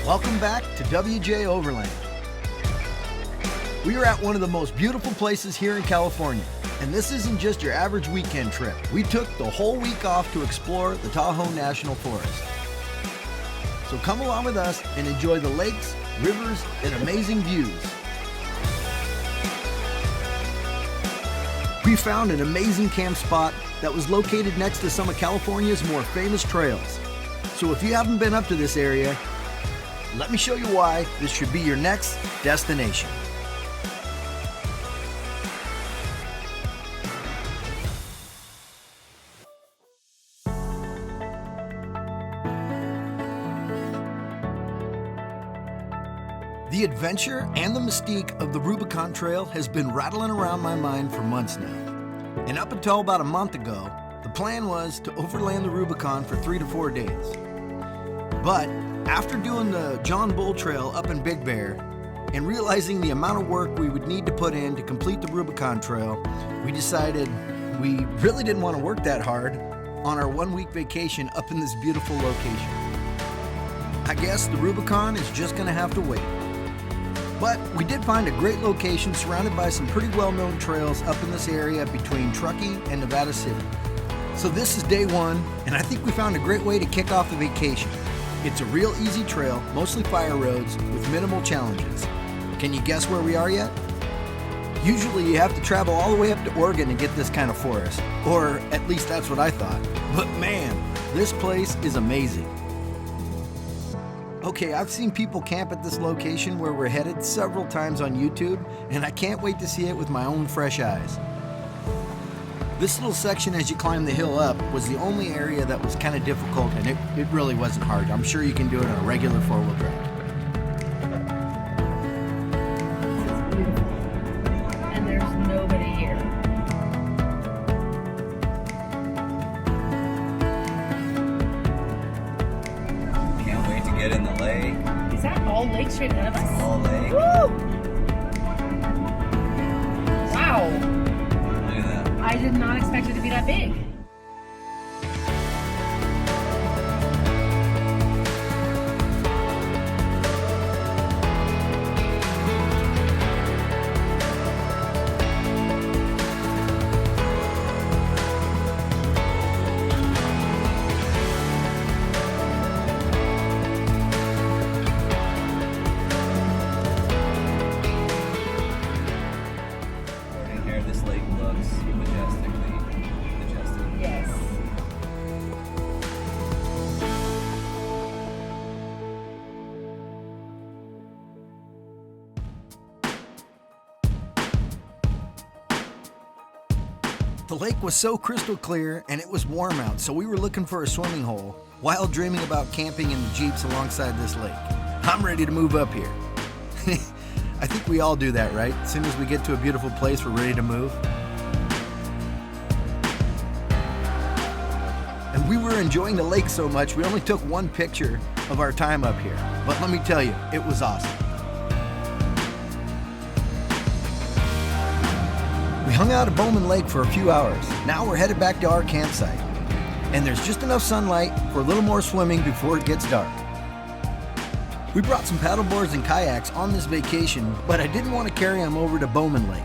Welcome back to WJ Overland. We are at one of the most beautiful places here in California, and this isn't just your average weekend trip. We took the whole week off to explore the Tahoe National Forest. So come along with us and enjoy the lakes, rivers, and amazing views. We found an amazing camp spot that was located next to some of California's more famous trails. So if you haven't been up to this area, let me show you why this should be your next destination. The adventure and the mystique of the Rubicon Trail has been rattling around my mind for months now. And up until about a month ago, the plan was to overland the Rubicon for 3 to 4 days. But after doing the John Bull Trail up in Big Bear and realizing the amount of work we would need to put in to complete the Rubicon Trail, we decided we really didn't want to work that hard on our 1-week vacation up in this beautiful location. I guess the Rubicon is just going to have to wait. But we did find a great location surrounded by some pretty well-known trails up in this area between Truckee and Nevada City. So this is day 1, and I think we found a great way to kick off the vacation. It's a real easy trail, mostly fire roads, with minimal challenges. Can you guess where we are yet? Usually you have to travel all the way up to Oregon to get this kind of forest, or at least that's what I thought. But man, this place is amazing. Okay, I've seen people camp at this location where we're headed several times on YouTube, and I can't wait to see it with my own fresh eyes. This little section as you climb the hill up was the only area that was kind of difficult, and it really wasn't hard. I'm sure you can do it on a regular 4-wheel drive. And there's nobody here. Can't wait to get in the lake. Is that all lake straight ahead of us? All lake. Woo! Wow. Look at that. I did not expect it to be that big. In here, this lake looks majestic. Yes. The lake was so crystal clear and it was warm out, so we were looking for a swimming hole while dreaming about camping in the Jeeps alongside this lake. I'm ready to move up here. I think we all do that, right? As soon as we get to a beautiful place, we're ready to move. And we were enjoying the lake so much, we only took one picture of our time up here. But let me tell you, it was awesome. We hung out at Bowman Lake for a few hours. Now we're headed back to our campsite. And there's just enough sunlight for a little more swimming before it gets dark. We brought some paddleboards and kayaks on this vacation, but I didn't want to carry them over to Bowman Lake.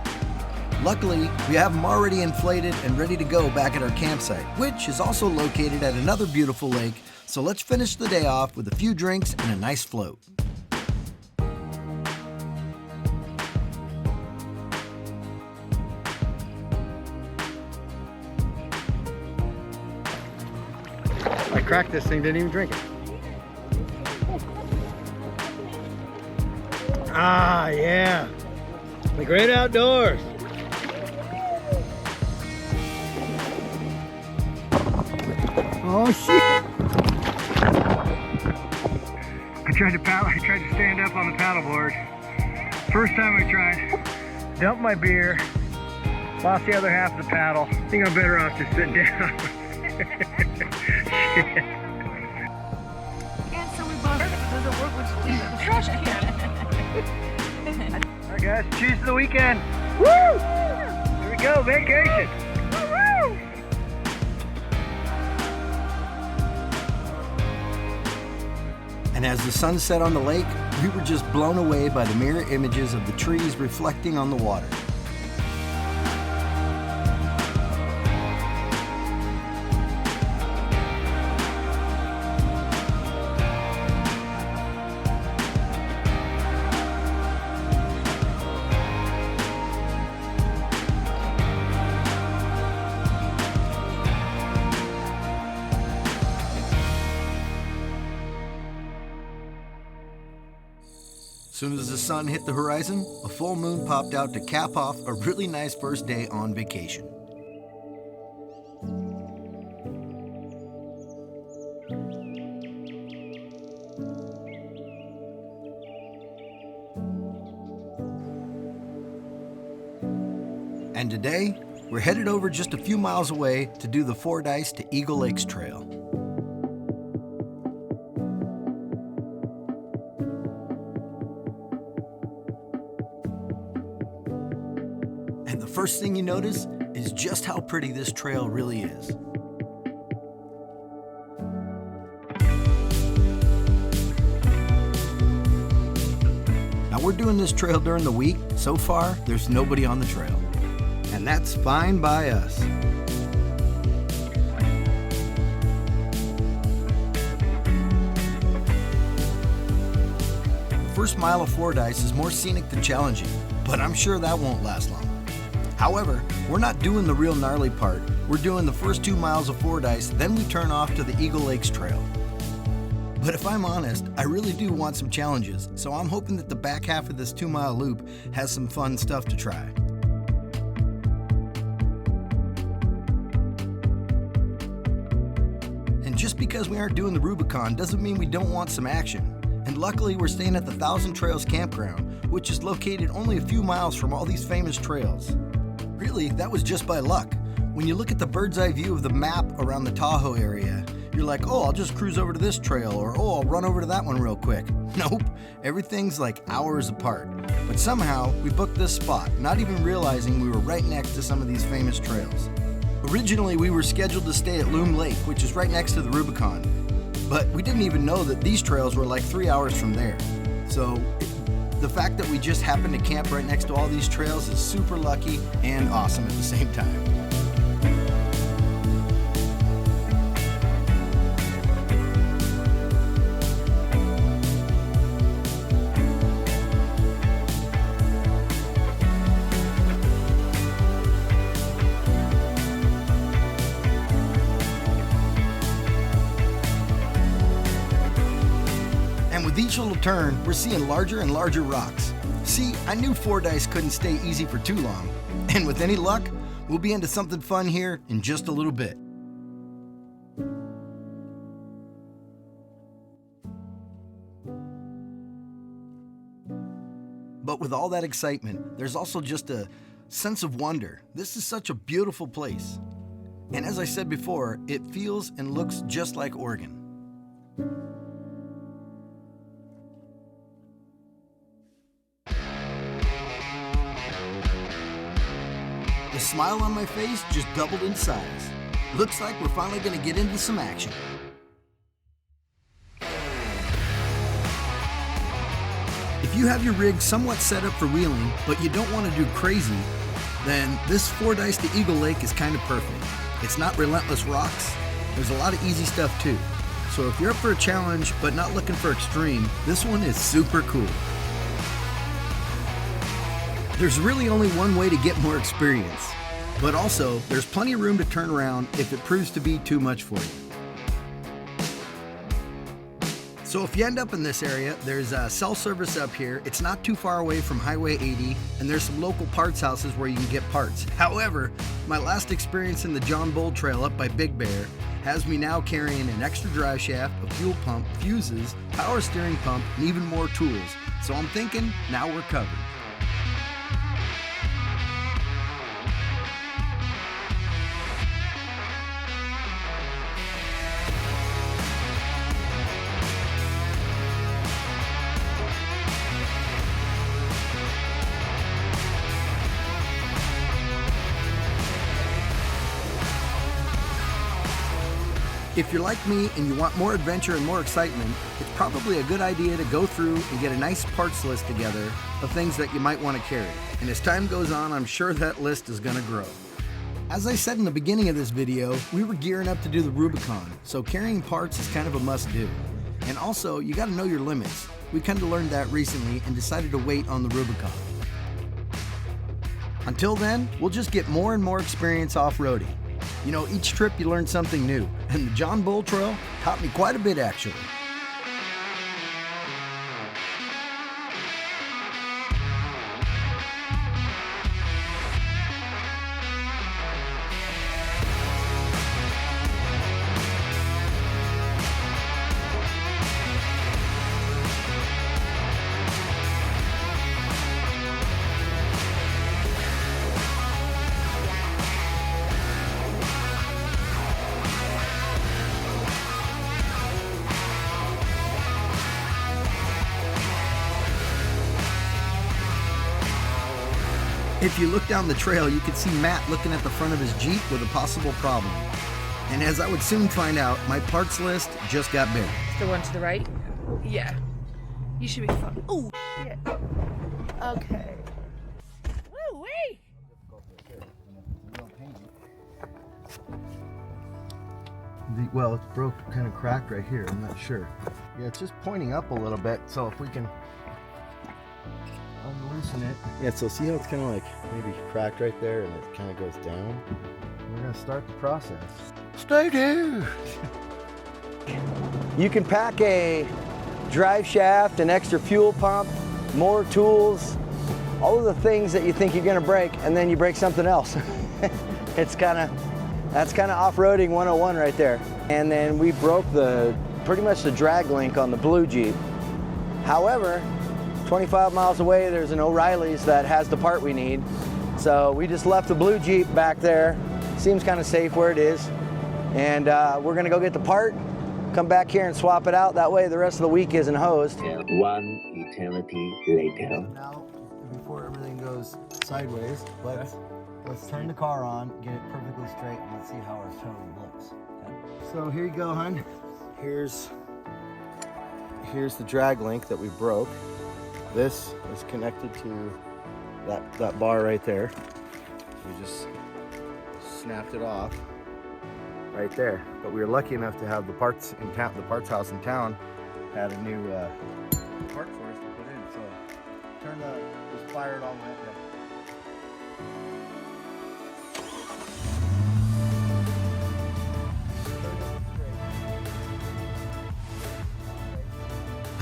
Luckily, we have them already inflated and ready to go back at our campsite, which is also located at another beautiful lake, so let's finish the day off with a few drinks and a nice float. I cracked this thing, didn't even drink it. Ah, yeah. The great outdoors. Oh, shit. I tried to stand up on the paddleboard. First time I tried, dumped my beer, lost the other half of the paddle. I think I'm better off just sitting down. And so we bought it. Doesn't work with the trash can. All right, guys, cheers to the weekend. Woo! Here we go, vacation. Woo! And as the sun set on the lake, we were just blown away by the mirror images of the trees reflecting on the water. As soon as the sun hit the horizon, a full moon popped out to cap off a really nice first day on vacation. And today, we're headed over just a few miles away to do the Fordyce to Eagle Lakes Trail. And the first thing you notice is just how pretty this trail really is. Now we're doing this trail during the week. So far, there's nobody on the trail. And that's fine by us. The first mile of Fordyce is more scenic than challenging, but I'm sure that won't last long. However, we're not doing the real gnarly part. We're doing the first 2 miles of Fordyce, then we turn off to the Eagle Lakes Trail. But if I'm honest, I really do want some challenges, so I'm hoping that the back half of this 2-mile loop has some fun stuff to try. And just because we aren't doing the Rubicon doesn't mean we don't want some action. And luckily, we're staying at the Thousand Trails Campground, which is located only a few miles from all these famous trails. Really, that was just by luck. When you look at the bird's eye view of the map around the Tahoe area, you're like, oh, I'll just cruise over to this trail, or oh, I'll run over to that one real quick. Nope, everything's like hours apart. But somehow, we booked this spot, not even realizing we were right next to some of these famous trails. Originally, we were scheduled to stay at Loom Lake, which is right next to the Rubicon. But we didn't even know that these trails were like 3 hours from there. So the fact that we just happened to camp right next to all these trails is super lucky and awesome at the same time. With each little turn, we're seeing larger and larger rocks. See, I knew Fordyce couldn't stay easy for too long. And with any luck, we'll be into something fun here in just a little bit. But with all that excitement, there's also just a sense of wonder. This is such a beautiful place. And as I said before, it feels and looks just like Oregon. The smile on my face just doubled in size. Looks like we're finally going to get into some action. If you have your rig somewhat set up for wheeling, but you don't want to do crazy, then this Fordyce to Eagle Lake is kind of perfect. It's not relentless rocks. There's a lot of easy stuff too. So if you're up for a challenge, but not looking for extreme, this one is super cool. There's really only one way to get more experience, but also there's plenty of room to turn around if it proves to be too much for you. So if you end up in this area, there's a cell service up here. It's not too far away from Highway 80, and there's some local parts houses where you can get parts. However, my last experience in the John Bull Trail up by Big Bear has me now carrying an extra drive shaft, a fuel pump, fuses, power steering pump, and even more tools. So I'm thinking, now we're covered. If you're like me and you want more adventure and more excitement, it's probably a good idea to go through and get a nice parts list together of things that you might want to carry. And as time goes on, I'm sure that list is going to grow. As I said in the beginning of this video, we were gearing up to do the Rubicon, so carrying parts is kind of a must-do. And also, you got to know your limits. We kind of learned that recently and decided to wait on the Rubicon. Until then, we'll just get more and more experience off-roading. You know, each trip you learn something new, and the John Bull Trail taught me quite a bit actually. If you look down the trail, you can see Matt looking at the front of his Jeep with a possible problem. And as I would soon find out, my parts list just got bigger. The one to the right? Yeah. You should be fine. Oh, yeah. Okay. Woo wee! Well, it's broke, kind of cracked right here. I'm not sure. Yeah, it's just pointing up a little bit. So if we can unloosen it. Yeah, so see how it's kind of like maybe cracked right there and it kind of goes down? We're going to start the process. Stay tuned! You can pack a drive shaft, an extra fuel pump, more tools, all of the things that you think you're going to break, and then you break something else. That's kind of off-roading 101 right there. And then we broke pretty much the drag link on the blue Jeep. However, 25 miles away, there's an O'Reilly's that has the part we need. So we just left the blue Jeep back there. Seems kind of safe where it is. And we're gonna go get the part, come back here and swap it out. That way the rest of the week isn't hosed. One eternity later. Now, before everything goes sideways, let's turn the car on, get it perfectly straight, and let's see how our tone looks. Okay. So here you go, hon. Here's the drag link that we broke. This is connected to that bar right there. We just snapped it off right there. But we were lucky enough to have the parts in town. The parts house in town had a new part for us to put in. So just fire it all the way up there.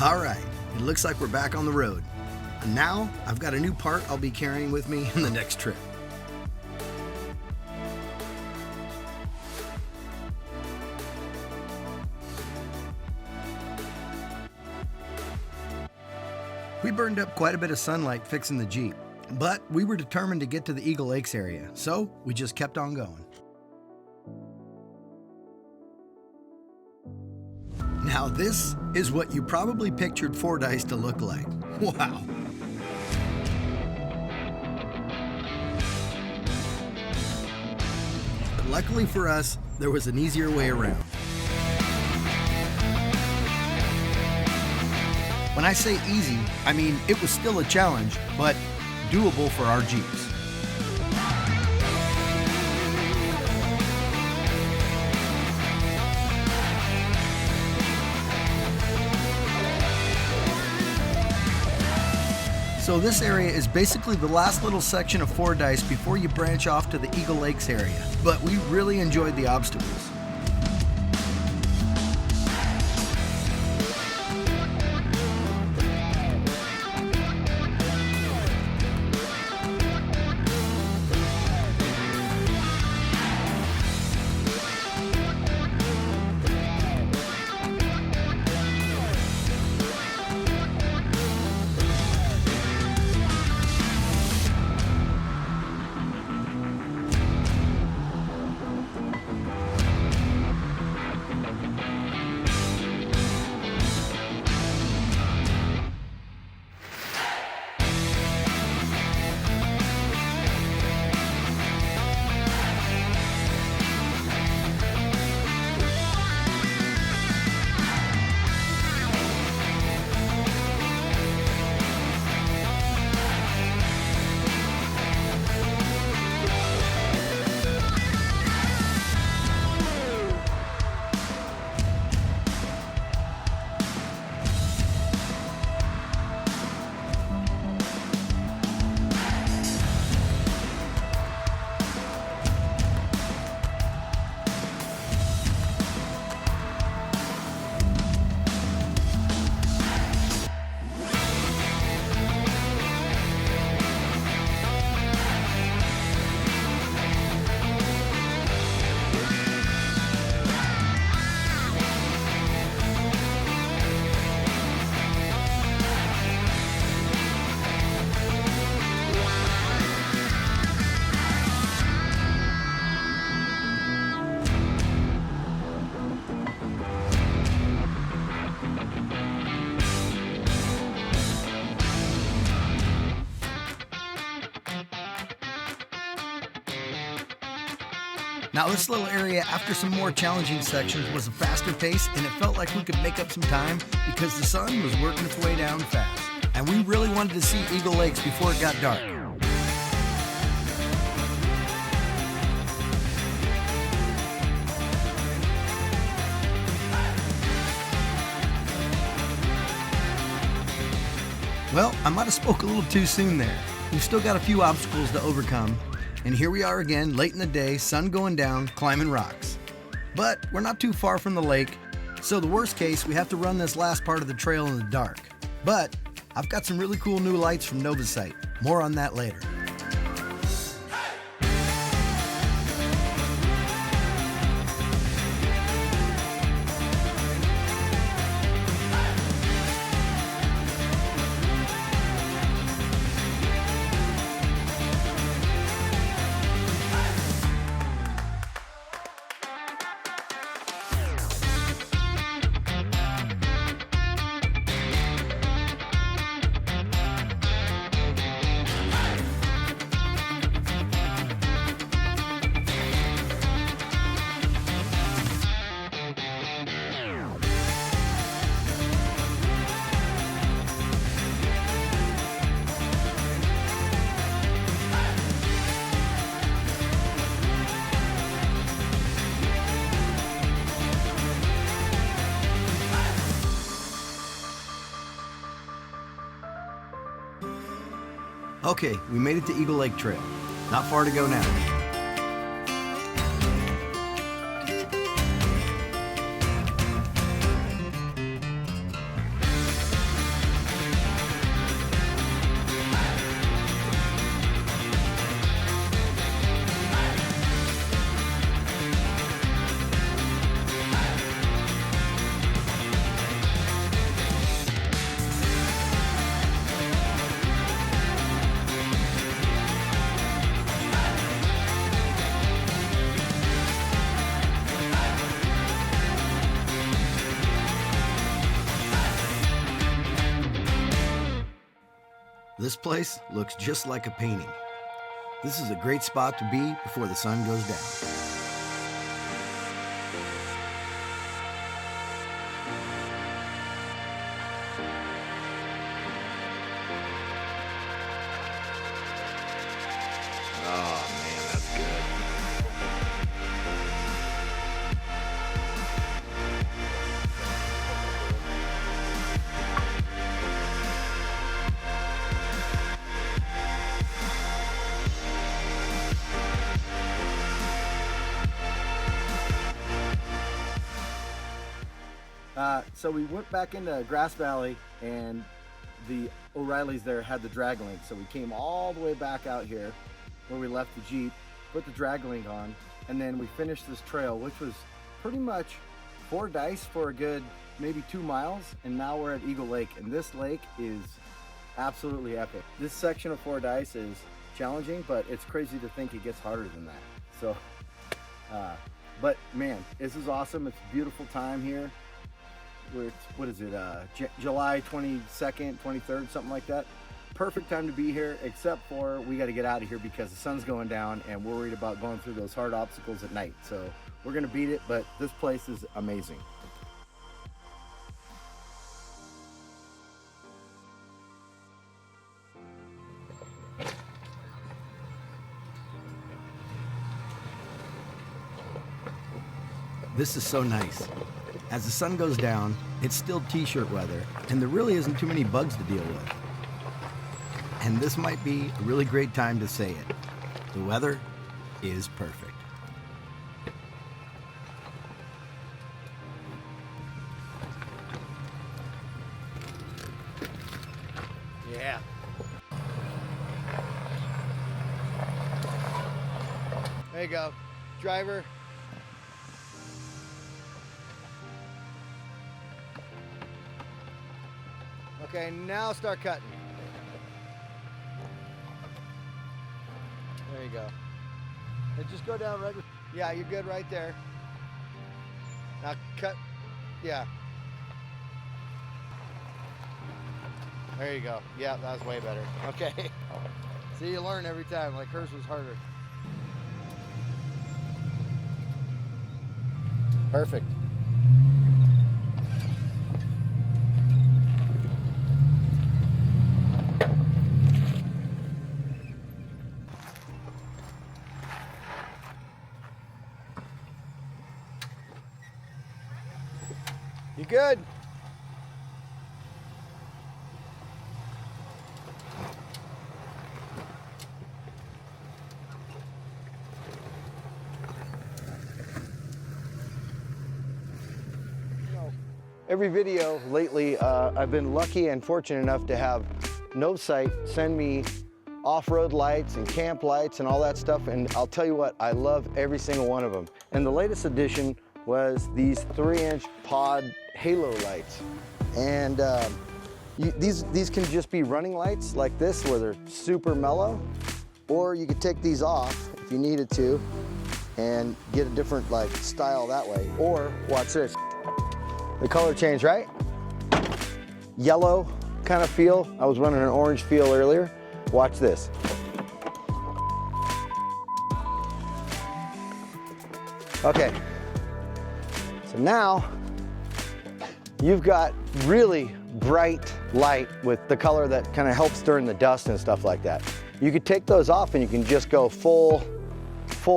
All right, it looks like we're back on the road. And now I've got a new part I'll be carrying with me in the next trip. We burned up quite a bit of sunlight fixing the Jeep, but we were determined to get to the Eagle Lakes area, so we just kept on going. Now this is what you probably pictured Fordyce to look like. Wow. But luckily for us, there was an easier way around. When I say easy, I mean it was still a challenge, but doable for our Jeeps. So this area is basically the last little section of Fordyce before you branch off to the Eagle Lakes area, but we really enjoyed the obstacles. Now this little area, after some more challenging sections, was a faster pace, and it felt like we could make up some time because the sun was working its way down fast. And we really wanted to see Eagle Lakes before it got dark. Well, I might have spoke a little too soon there. We've still got a few obstacles to overcome, and here we are again, late in the day, sun going down, climbing rocks. But we're not too far from the lake, so the worst case, we have to run this last part of the trail in the dark. But I've got some really cool new lights from Novsight. More on that later. Okay, we made it to Eagle Lake Trail. Not far to go now. This place looks just like a painting. This is a great spot to be before the sun goes down. Oh man, that's good. So we went back into Grass Valley, and the O'Reillys there had the drag link. So we came all the way back out here where we left the Jeep, put the drag link on, and then we finished this trail, which was pretty much Fordyce for a good maybe 2 miles, and now we're at Eagle Lake, and this lake is absolutely epic. This section of Fordyce is challenging, but it's crazy to think it gets harder than that. So, but man, this is awesome. It's a beautiful time here. What is it, July 22nd, 23rd, something like that. Perfect time to be here, except for we got to get out of here because the sun's going down and we're worried about going through those hard obstacles at night. So we're going to beat it, but this place is amazing. This is so nice. As the sun goes down, it's still t-shirt weather, and there really isn't too many bugs to deal with. And this might be a really great time to say it. The weather is perfect. Yeah. There you go. Driver. Okay, now start cutting. There you go. And just go down right. Yeah, you're good right there. Now cut. Yeah. There you go. Yeah, that was way better. Okay. See, you learn every time. Like hers was harder. Perfect. You good? Every video lately, I've been lucky and fortunate enough to have Novsight send me off-road lights and camp lights and all that stuff, and I'll tell you what, I love every single one of them. And the latest addition was these 3-inch pod halo lights. And these can just be running lights like this where they're super mellow, or you could take these off if you needed to and get a different like style that way. Or watch this. The color change, right? Yellow kind of feel. I was running an orange feel earlier. Watch this. Okay, so now you've got really bright light with the color that kind of helps during the dust and stuff like that. You could take those off and you can just go full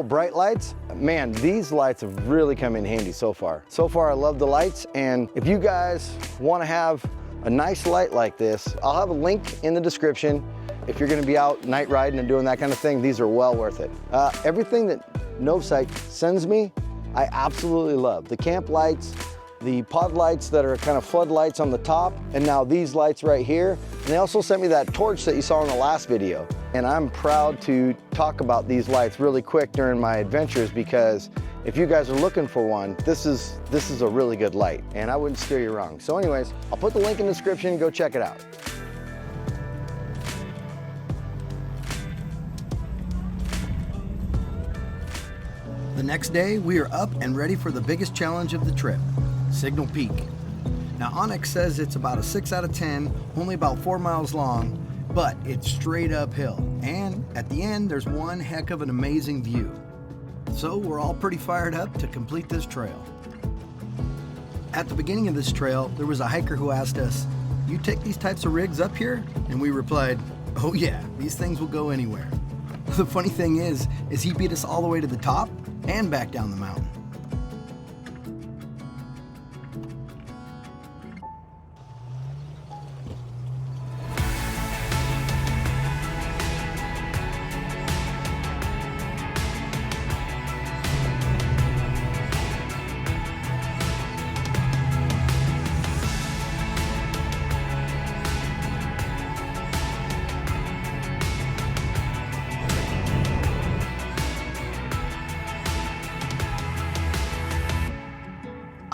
bright lights. Man, these lights have really come in handy so far. So far, I love the lights, and if you guys want to have a nice light like this, I'll have a link in the description. If you're gonna be out night riding and doing that kind of thing, these are well worth it. Everything that Novsight sends me, I absolutely love. The camp lights, the pod lights that are kind of floodlights on the top, and now these lights right here. And they also sent me that torch that you saw in the last video. And I'm proud to talk about these lights really quick during my adventures, because if you guys are looking for one, this is a really good light, and I wouldn't steer you wrong. So anyways, I'll put the link in the description, go check it out. The next day, we are up and ready for the biggest challenge of the trip, Signal Peak. Now, Onyx says it's about a 6 out of 10, only about 4 miles long, but it's straight uphill. And at the end, there's one heck of an amazing view. So we're all pretty fired up to complete this trail. At the beginning of this trail, there was a hiker who asked us, "You take these types of rigs up here?" And we replied, "Oh yeah, these things will go anywhere." The funny thing is he beat us all the way to the top and back down the mountain.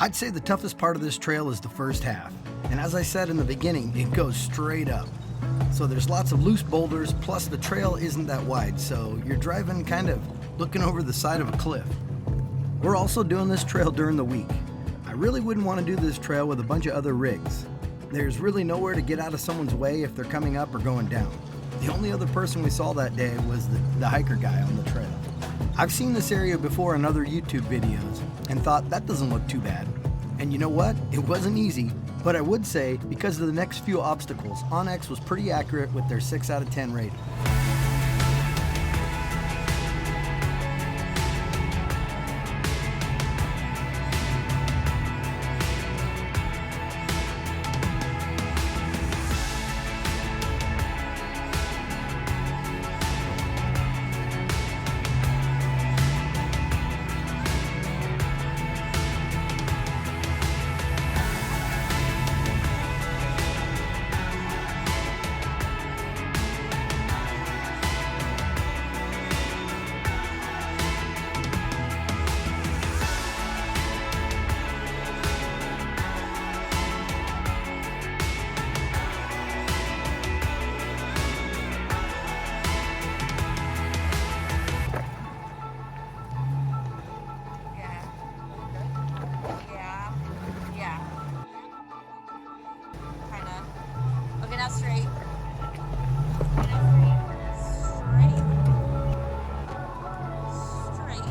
I'd say the toughest part of this trail is the first half. And as I said in the beginning, it goes straight up. So there's lots of loose boulders, plus the trail isn't that wide, so you're driving kind of looking over the side of a cliff. We're also doing this trail during the week. I really wouldn't want to do this trail with a bunch of other rigs. There's really nowhere to get out of someone's way if they're coming up or going down. The only other person we saw that day was the hiker guy on the trail. I've seen this area before in other YouTube videos and thought that doesn't look too bad. And you know what? It wasn't easy, but I would say because of the next few obstacles, Onyx was pretty accurate with their 6 out of 10 rating. Now straight. Straight.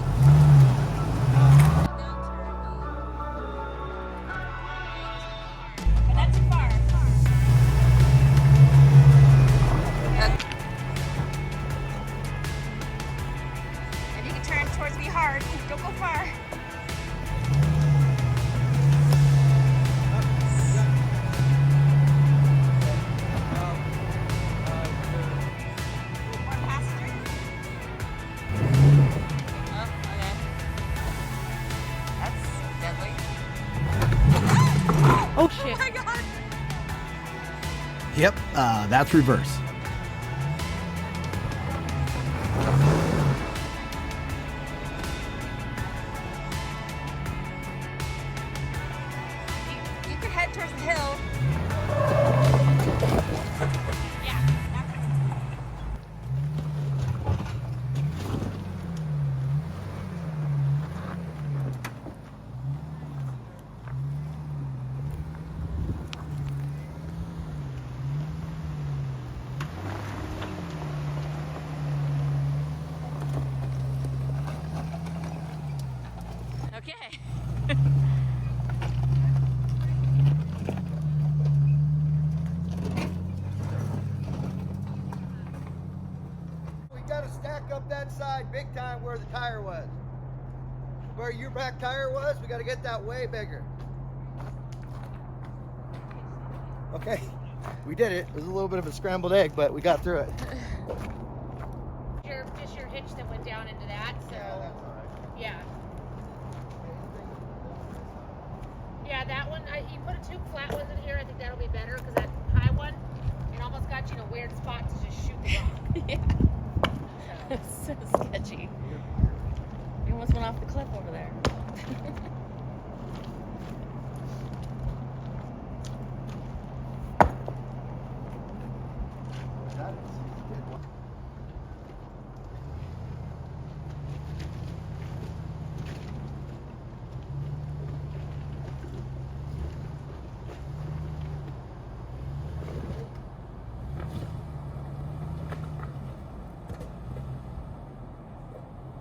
Yep, that's reverse. You can head towards the hill. Yeah. Okay. We gotta stack up that side big time where the tire was. Where your back tire was, we gotta get that way bigger. Okay, we did it. It was a little bit of a scrambled egg, but we got through it. Just your hitch that went down into that, so Yeah, that's all right. yeah. Yeah, that one, you put a two flat ones in here, I think that'll be better, because that high one, it almost got you in a weird spot to just shoot the rock. Yeah. It's so sketchy. You almost went off the cliff over there. That is a good one.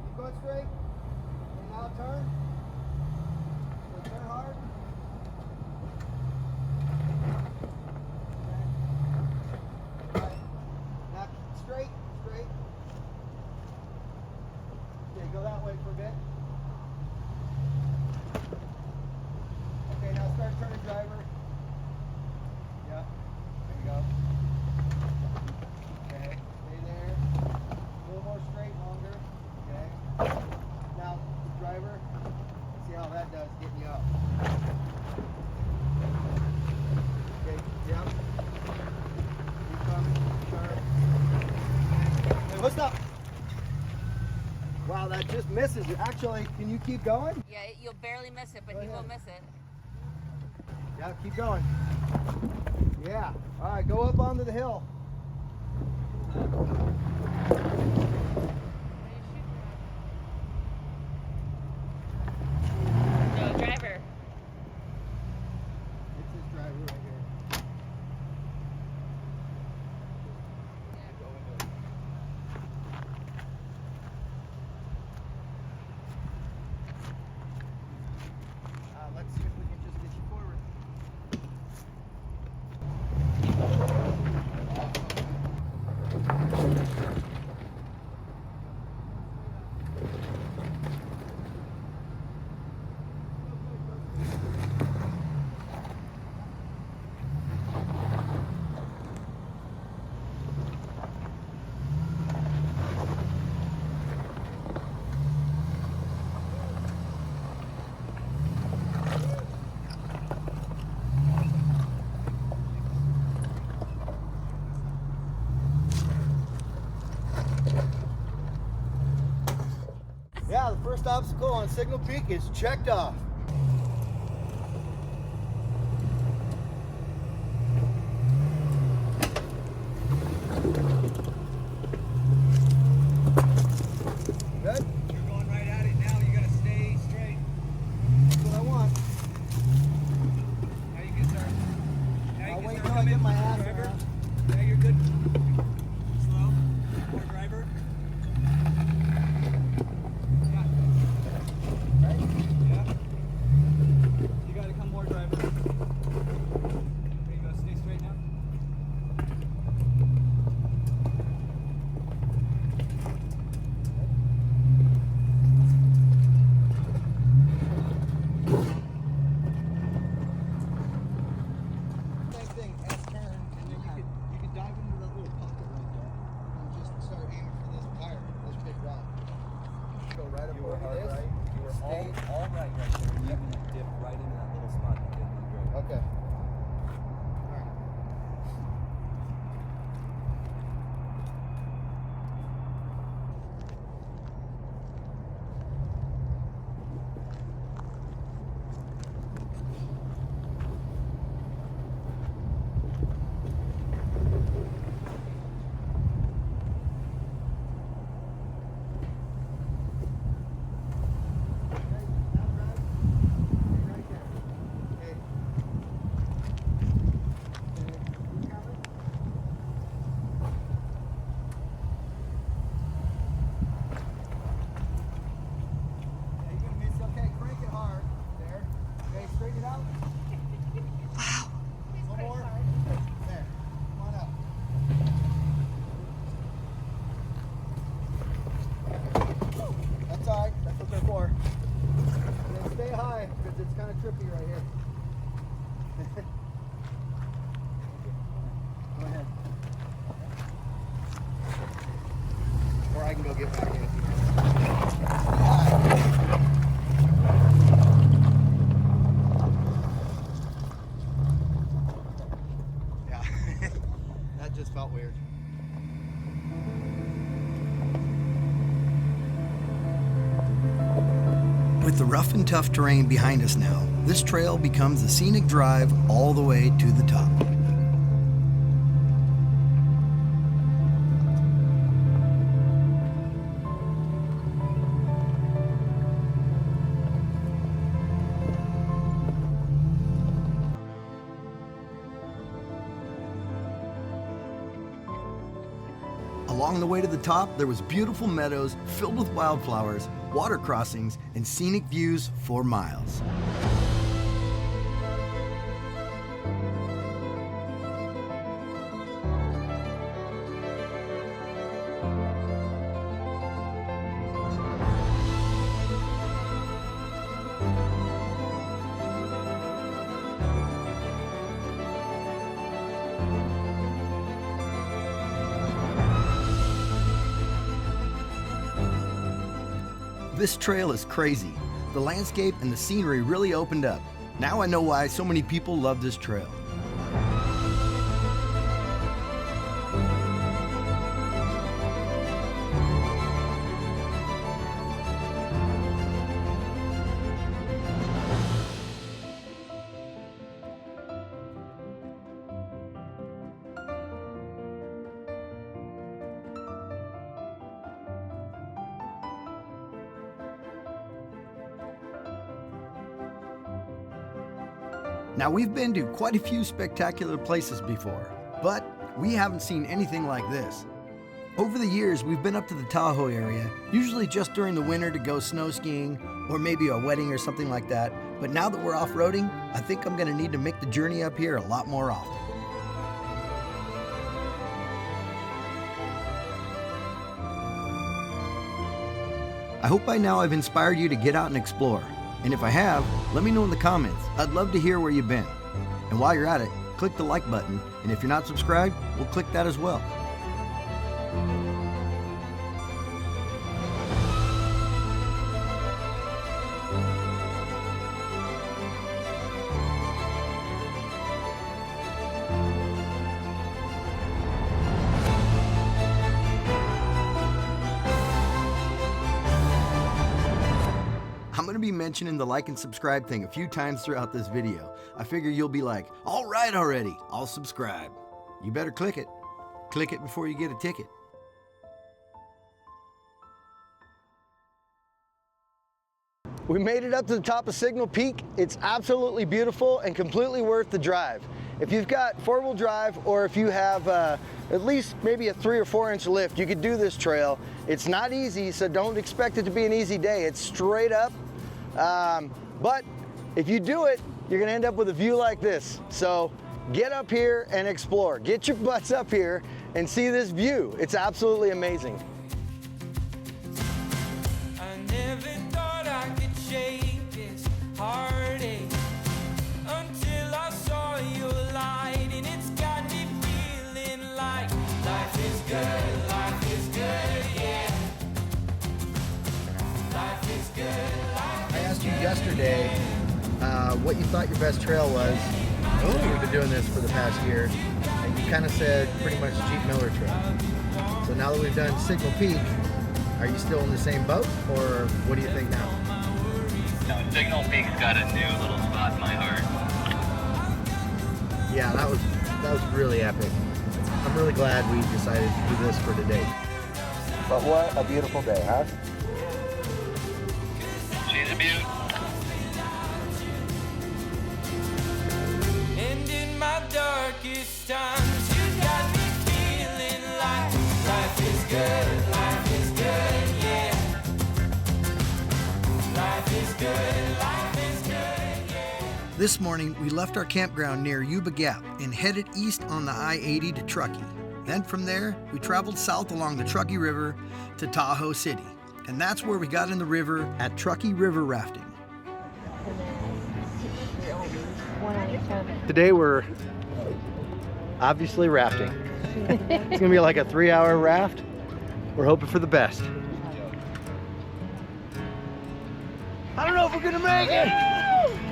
Keep going straight. And now turn. So turn hard. Okay. Right. Now keep straight, straight. Okay, go that way for a bit. Okay, now start turning driver. Yeah, there you go. Okay, stay there. A little more straight, longer. Okay. Now, driver, see how that does getting you up. Okay, yeah. Keep coming, turn. Hey, what's up? Wow, that just misses. Actually, can you keep going? Yeah, you'll barely miss it, but Go he will ahead. miss it. Yeah, keep going. Yeah. All right, go up onto the hill. No, driver. It's this driver right here. Yeah, go into it. Let's see if we can just get you forward. Yeah, the first obstacle on Signal Peak is checked off. Good? You're going right at it now. You gotta stay straight. That's what I want. Now you can start. Now you I'll can wait start till I coming. get my ass Driver. around. Yeah, you're good. Slow. More driver. Yeah. Right? Yeah. You gotta come more driver. There you go. Stay straight now. Same thing. S turn, and then you can just felt weird. With the rough and tough terrain behind us now, this trail becomes a scenic drive all the way to the top. Along the way to the top, there was beautiful meadows filled with wildflowers, water crossings, and scenic views for miles. This trail is crazy. The landscape and the scenery really opened up. Now I know why so many people love this trail. Now we've been to quite a few spectacular places before, but we haven't seen anything like this. Over the years, we've been up to the Tahoe area, usually just during the winter to go snow skiing or maybe a wedding or something like that. But now that we're off-roading, I think I'm gonna need to make the journey up here a lot more often. I hope by now I've inspired you to get out and explore. And if I have, let me know in the comments. I'd love to hear where you've been. And while you're at it, click the like button. And if you're not subscribed, we'll click that as well. I'm gonna be mentioning the like and subscribe thing a few times throughout this video. I figure you'll be like, all right already, I'll subscribe. You better click it. Click it before you get a ticket. We made it up to the top of Signal Peak. It's absolutely beautiful and completely worth the drive. If you've got four-wheel drive or if you have at least maybe a 3 or 4 inch lift, you could do this trail. It's not easy, so don't expect it to be an easy day. It's straight up, but if you do it, you're gonna end up with a view like this. So get up here and explore. Get your butts up here and see this view. It's absolutely amazing. I never thought I could shake this heartache until I saw your light, and it's got me feeling like life is good, yeah. Life is good. I asked you yesterday what you thought your best trail was. We've been doing this for the past year, and you kind of said pretty much Jeep Miller Trail. So now that we've done Signal Peak, are you still in the same boat, or what do you think now? No, Signal Peak's got a new little spot in my heart. Yeah, that was really epic. I'm really glad we decided to do this for today. But what a beautiful day, huh? She's a beaut. And in my darkest times, you got me feeling like life is good, yeah. Life is good, yeah. This morning, we left our campground near Yuba Gap and headed east on the I-80 to Truckee. Then from there, we traveled south along the Truckee River to Tahoe City. And that's where we got in the river at Truckee River Rafting. Today we're obviously rafting. It's gonna be like a 3-hour raft. We're hoping for the best. I don't know if we're gonna make it.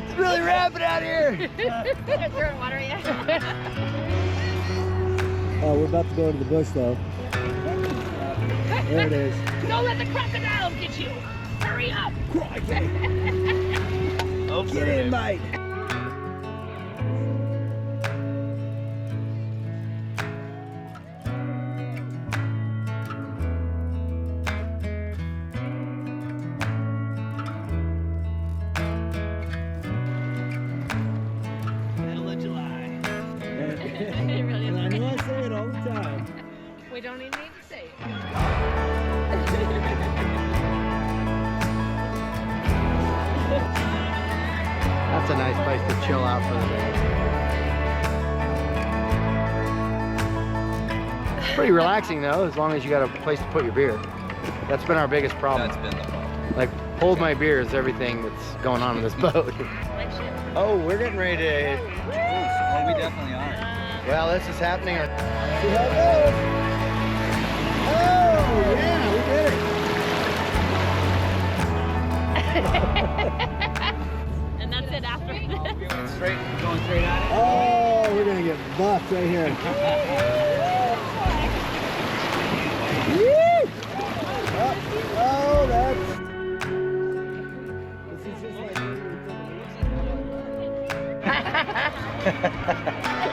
It's really rapid out here. You're throwing water, yeah. Oh, we're about to go into the bush though. There it is. Don't let the crocodiles get you. Hurry up. Get in, mate. And I know I say it all the time. We don't even need to say it. That's a nice place to chill out for the day. Pretty relaxing though, as long as you got a place to put your beer. That's been our biggest problem. That's been the problem. Like, hold my beer is everything that's going on in this boat. Oh, we're getting ready to... Oh, we definitely are. Well, this is happening. See how it goes. Oh, yeah, we did it. And that's it after. Going straight at it. Oh, we're going to get buffed right here. Woo! Oh, that's... This is just like...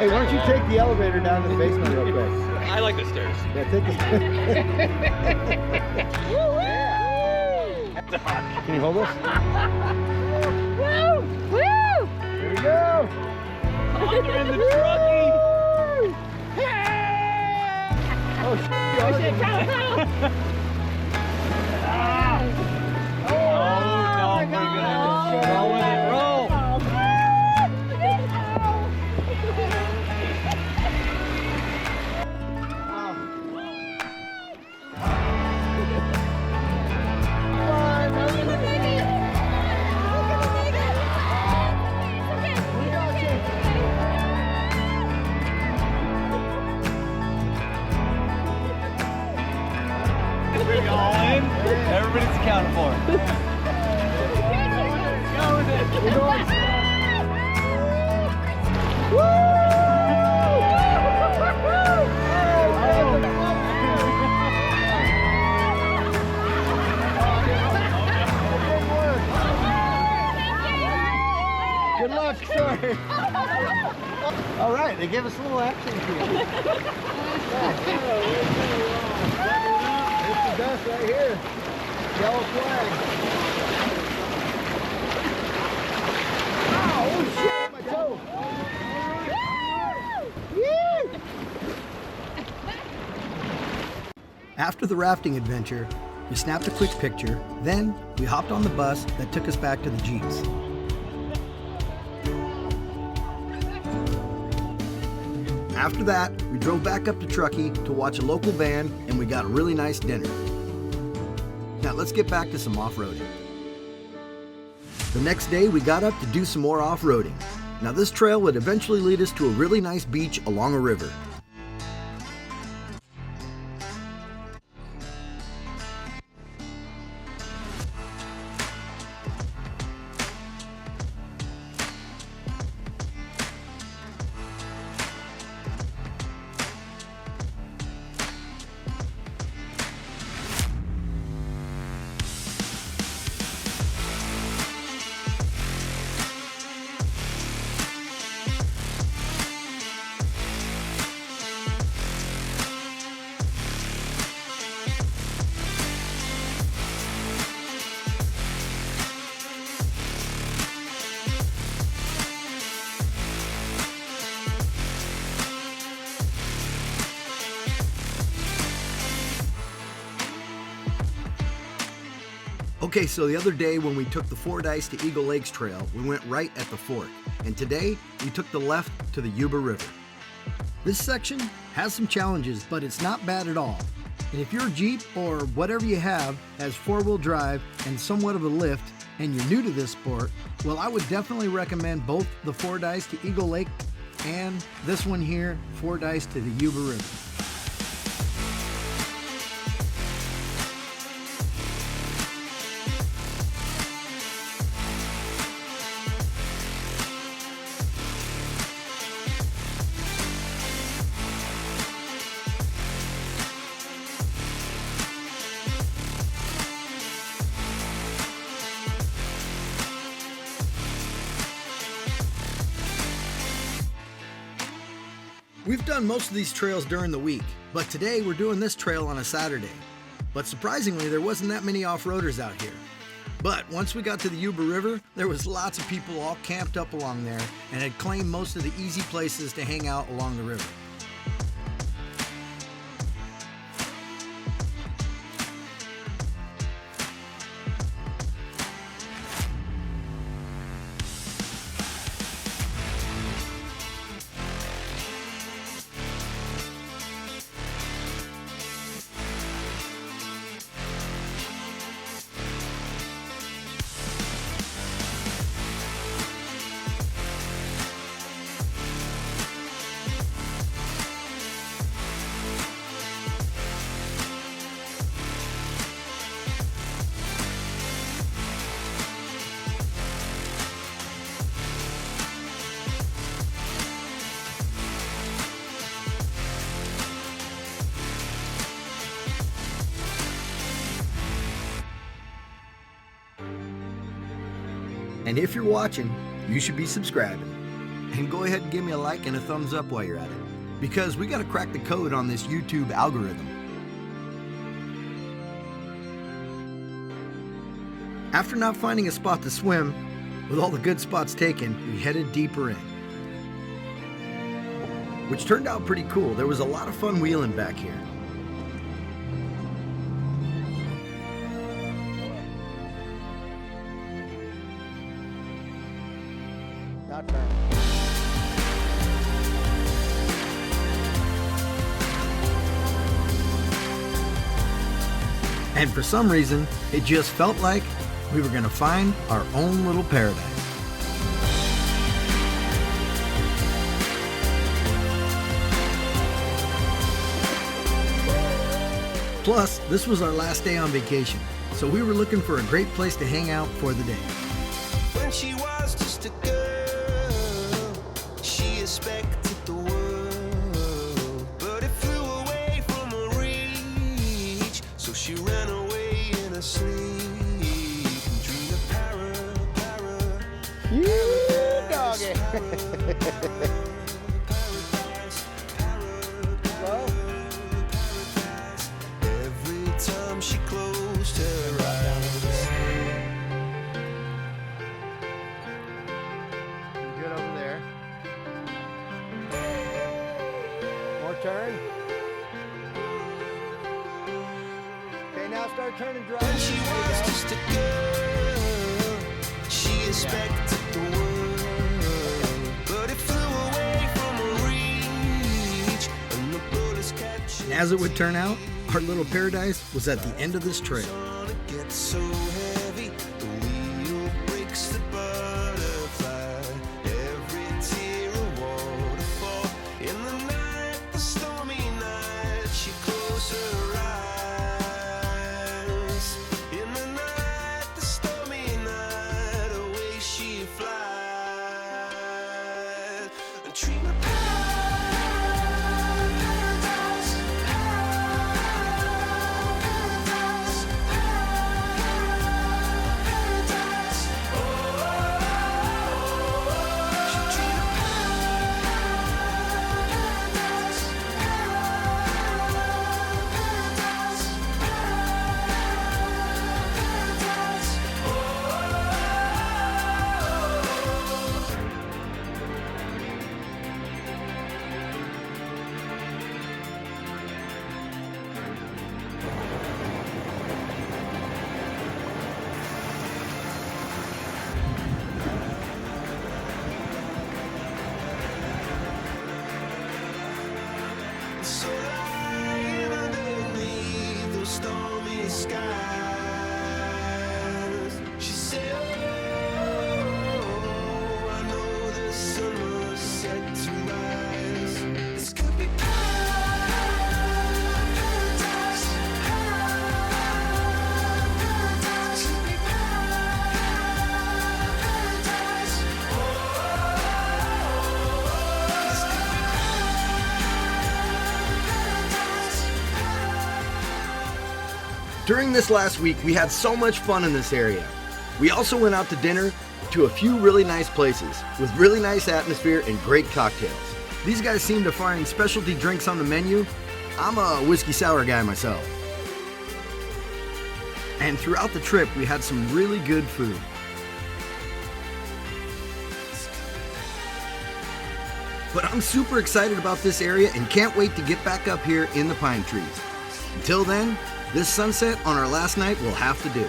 Hey, why don't you take the elevator down to the basement real quick? I like the stairs. Yeah, take the stairs. Can you hold us? Woo! Woo! Here we go. Oh, they're in the truckie. Oh, shit. Oh, no, we're gonna roll with it. Roll. We're going. Everybody's accounted for. Go with it. We're going. Good luck, sorry. All right, they gave us a little action here. It's the best right here. Yellow flag. Oh, shit, my toe. After the rafting adventure, we snapped a quick picture, then we hopped on the bus that took us back to the Jeeps. After that, we drove back up to Truckee to watch a local band and we got a really nice dinner. Now let's get back to some off-roading. The next day we got up to do some more off-roading. Now this trail would eventually lead us to a really nice beach along a river. Okay, so the other day when we took the Fordyce to Eagle Lakes Trail, we went right at the fork. And today, we took the left to the Yuba River. This section has some challenges, but it's not bad at all. And if your Jeep or whatever you have has four-wheel drive and somewhat of a lift, and you're new to this sport, well, I would definitely recommend both the Fordyce to Eagle Lake and this one here, Fordyce to the Yuba River. We've done most of these trails during the week, but today we're doing this trail on a Saturday. But surprisingly, there wasn't that many off-roaders out here. But once we got to the Yuba River, there was lots of people all camped up along there and had claimed most of the easy places to hang out along the river. And if you're watching, you should be subscribing. And go ahead and give me a like and a thumbs up while you're at it, because we got to crack the code on this YouTube algorithm. After not finding a spot to swim, with all the good spots taken, we headed deeper in, which turned out pretty cool. There was a lot of fun wheeling back here. Not turn. And for some reason, it just felt like we were going to find our own little paradise. Plus, this was our last day on vacation, so we were looking for a great place to hang out for the day. When she was just a girl, she expected the world, but it flew away from her reach, so she ran away in her sleep and dreamed of Doggy. Every time she closed her eyes. Good over there. More turn. Okay, now start turning dry. When she was just a girl, she expected the world, but it flew away from her reach, and the bullets catch. And as it would turn out, our little paradise was at the end of this trail. It gets so heavy, the wheel breaks the butterfly. Every tear a waterfall. In the night, the stormy night, she closed her eyes. In the night, the stormy night, away she flies. And dream of so lying underneath those stormy skies. She said, oh, I know the sun was set to rise. This could be paradise. This could be paradise. This could be During this last week, we had so much fun in this area. We also went out to dinner to a few really nice places with really nice atmosphere and great cocktails. These guys seem to find specialty drinks on the menu. I'm a whiskey sour guy myself. And throughout the trip, we had some really good food. But I'm super excited about this area and can't wait to get back up here in the pine trees. Until then, this sunset on our last night will have to do.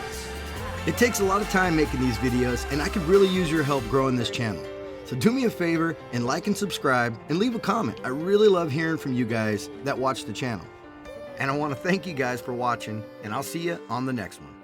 It takes a lot of time making these videos, and I could really use your help growing this channel. So do me a favor and like and subscribe and leave a comment. I really love hearing from you guys that watch the channel. And I want to thank you guys for watching, and I'll see you on the next one.